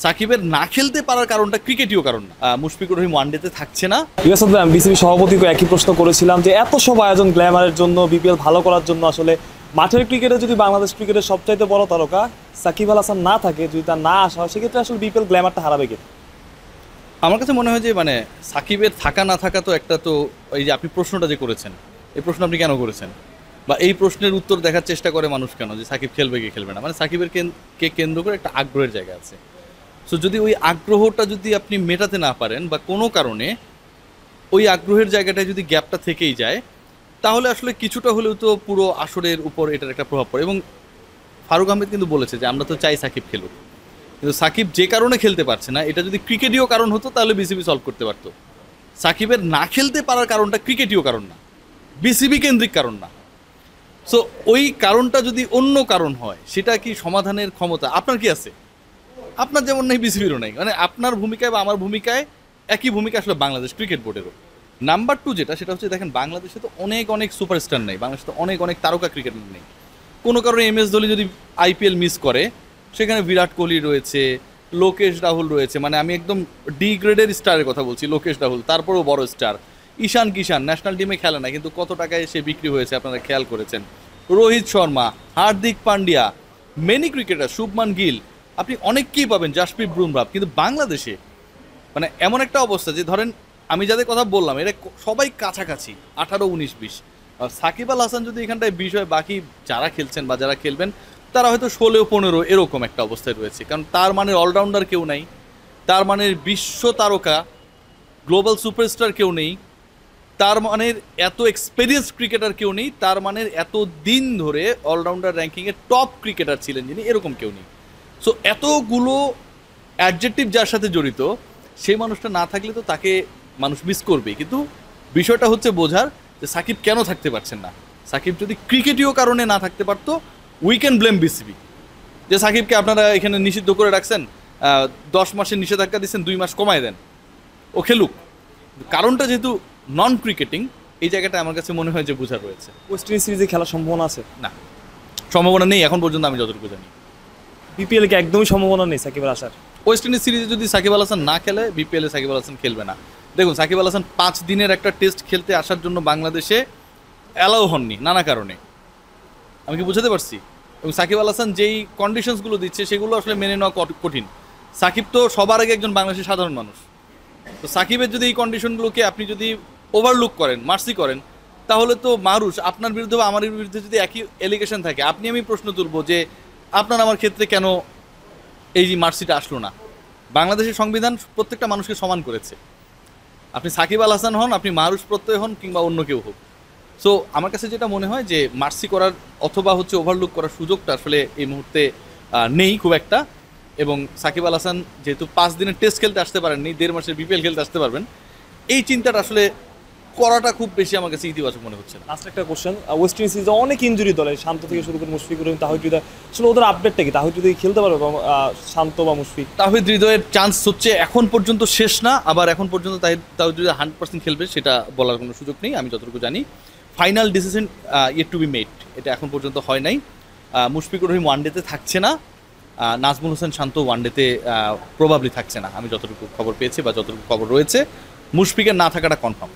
সাকিবের না খেলতে পারার কারণটা ক্রিকেটীয় কারণ না। মুশফিকুর রহিম ওয়ানডেতে থাকছে না। বিসিবি সভাপতিকে একই প্রশ্ন করেছিলাম যে এত সব আয়োজন গ্ল্যামারের জন্য, বিপিএল ভালো করার জন্য, আসলে মাঠের ক্রিকেটে যদি বাংলাদেশ ক্রিকেটের সবচাইতে বড় তারকা সাকিব আল হাসান না থাকে, যদি তার না আসা হয়, সেক্ষেত্রে আসলে বিপিএল গ্ল্যামারটা হারাবে কি? আমার কাছে মনে হয় যে মানে সাকিবের থাকা না থাকা তো একটা, তো এই যে আপনি প্রশ্নটা যে করেছেন, এই প্রশ্ন আপনি কেন করেছেন, বা এই প্রশ্নের উত্তর দেখার চেষ্টা করে মানুষ কেন, যে সাকিব খেলবে কি খেলবে না, মানে সাকিবের কে কেন্দ্র করে একটা আগ্রহের জায়গা আছে। সো যদি ওই আগ্রহটা যদি আপনি মেটাতে না পারেন বা কোনো কারণে ওই আগ্রহের জায়গাটায় যদি গ্যাপটা থেকেই যায়, তাহলে আসলে কিছুটা হলেও তো পুরো আসরের উপর এটার একটা প্রভাব পড়ে। এবং ফারুক আহমেদ কিন্তু বলেছে যে আমরা তো চাই সাকিব খেলুক, কিন্তু সাকিব যে কারণে খেলতে পারছে না, এটা যদি ক্রিকেটীয় কারণ হতো তাহলে বিসিবি সলভ করতে পারতো। সাকিবের না খেলতে পারার কারণটা ক্রিকেটীয় কারণ না, বিসিবি কেন্দ্রিক কারণ না। সো ওই কারণটা যদি অন্য কারণ হয়, সেটা কি সমাধানের ক্ষমতা আপনার কি আছে? আপনার যেমন নেই, বিসিবিরও নেই। মানে আপনার ভূমিকায় বা আমার ভূমিকায় একই ভূমিকা আসলে বাংলাদেশ ক্রিকেট বোর্ডেরও। নাম্বার টু যেটা, সেটা হচ্ছে দেখেন বাংলাদেশে তো অনেক অনেক সুপারস্টার নেই, বাংলাদেশে তো অনেক অনেক তারকা ক্রিকেটার নেই। কোনো কারণে এম এস ধোনি যদি আইপিএল মিস করে, সেখানে বিরাট কোহলি রয়েছে, লোকেশ রাহুল রয়েছে, মানে আমি একদম ডি গ্রেডের স্টারের কথা বলছি, লোকেশ রাহুল, তারপরেও বড় স্টার। ঈশান কিষান ন্যাশনাল টিমে খেলে না, কিন্তু কত টাকায় সে বিক্রি হয়েছে আপনারা খেয়াল করেছেন। রোহিত শর্মা, হার্দিক পান্ডিয়া, মেনি ক্রিকেটার, শুভমান গিল, আপনি অনেককেই পাবেন, জাসপ্রীত বুমরাহ। কিন্তু বাংলাদেশে মানে এমন একটা অবস্থা যে ধরেন আমি যাদের কথা বললাম এরা সবাই কাছাকাছি 18, 19, 20। সাকিব আল হাসান যদি এখানটায় 20 হয়, বাকি যারা খেলছেন বা যারা খেলবেন তারা হয়তো 16, 15 এরকম একটা অবস্থায় রয়েছে। কারণ তার মানে অলরাউন্ডার কেউ নাই, তার মানে বিশ্ব তারকা গ্লোবাল সুপারস্টার কেউ নেই, তার মানে এত এক্সপেরিয়েন্স ক্রিকেটার কেউ নেই, তার মানে এত দিন ধরে অলরাউন্ডার র্যাঙ্কিংয়ের টপ ক্রিকেটার ছিলেন যিনি, এরকম কেউ নেই। সো এতগুলো অ্যাডজেক্টিভ যার সাথে জড়িত, সেই মানুষটা না থাকলে তো তাকে মানুষ মিস করবেই। কিন্তু বিষয়টা হচ্ছে বোঝার যে সাকিব কেন থাকতে পারছেন না। সাকিব যদি ক্রিকেটীয় কারণে না থাকতে পারতো, উই ক্যান ব্লেম বিসিবি, যে সাকিবকে আপনারা এখানে নিষিদ্ধ করে রাখছেন, 10 মাসের নিষেধাজ্ঞা দিচ্ছেন, 2 মাস কমায় দেন, ও খেলুক। কারণটা যেহেতু নন ক্রিকেটিং, এই জায়গাটা আমার কাছে মনে হয় যে বোঝার রয়েছে। ওয়েস্ট ইন্ডিজ সিরিজে খেলার সম্ভাবনা আছে? না, সম্ভাবনা নেই এখন পর্যন্ত, আমি যতটুকু জানি। বিপিএলকে একদমই সম্ভাবনা নেই সাকিবের আসার? ওয়েস্ট ইন্ডিজ সিরিজে যদি সাকিব আল হাসান না খেলে, বিপিএলে সাকিব আল হাসান খেলবে না। দেখুন, সাকিব আল হাসান 5 দিনের একটা টেস্ট খেলতে আসার জন্য বাংলাদেশে অ্যালাউ হননি নানা কারণে। আমি কি বুঝাতে পারছি? এবং সাকিব আল হাসান যেই কন্ডিশনসগুলো দিচ্ছে, সেগুলো আসলে মেনে নেওয়া কঠিন। সাকিব তো সবার আগে একজন বাংলাদেশের সাধারণ মানুষ। তো সাকিবের যদি এই কন্ডিশনগুলোকে আপনি যদি ওভারলুক করেন, মার্সি করেন, তাহলে তো মানুষ আপনার বিরুদ্ধে বা আমার বিরুদ্ধে যদি একই এলিগেশন থাকে, আপনি আমি প্রশ্ন তুলবো যে আপনার আমার ক্ষেত্রে কেন এই যে মার্সিটা আসলো না। বাংলাদেশের সংবিধান প্রত্যেকটা মানুষকে সমান করেছে। আপনি সাকিব আল হাসান হন, আপনি মারুষ প্রত্যয় হন, কিংবা অন্য কেউ হোক। সো আমার কাছে যেটা মনে হয় যে মার্সি করার অথবা হচ্ছে ওভারলুক করার সুযোগটা আসলে এই মুহূর্তে নেই খুব একটা। এবং সাকিব আল হাসান যেহেতু 5 দিনের টেস্ট খেলতে আসতে পারেননি, 1.5 মাসের বিপিএল খেলতে আসতে পারবেন, এই চিন্তাটা আসলে করাটা খুব বেশি আমার কাছে ইতিবাচক মনে হচ্ছে না। লাস্ট একটা কোশ্চেন, ওয়েস্ট ইন্ডিজ সিরিজে অনেক ইনজুরি দলে, শান্ত থেকে শুরু করে মুশফিকুর রহিম, তাহিদ হৃদয়, আসলে ওদের আপডেটটা কি? তাহিদ হৃদয় খেলতে পারবে শান্ত বা মুশফিক? তাহিদ হৃদয়ের চান্স হচ্ছে এখন পর্যন্ত শেষ না, আবার এখন পর্যন্ত তাহিদ হৃদয় 100% খেলবে সেটা বলার কোনো সুযোগ নেই। আমি যতটুকু জানি final decision yet two be made, এটা এখন পর্যন্ত হয় নাই। মুশফিকুর রহিম ওয়ানডেতে থাকছে না, নাজমুল হোসেন শান্ত ওয়ানডেতে প্রবাবলি থাকছে না, আমি যতটুকু খবর পেয়েছি বা যতটুকু খবর রয়েছে। মুশফিকের না থাকাটা কনফার্ম।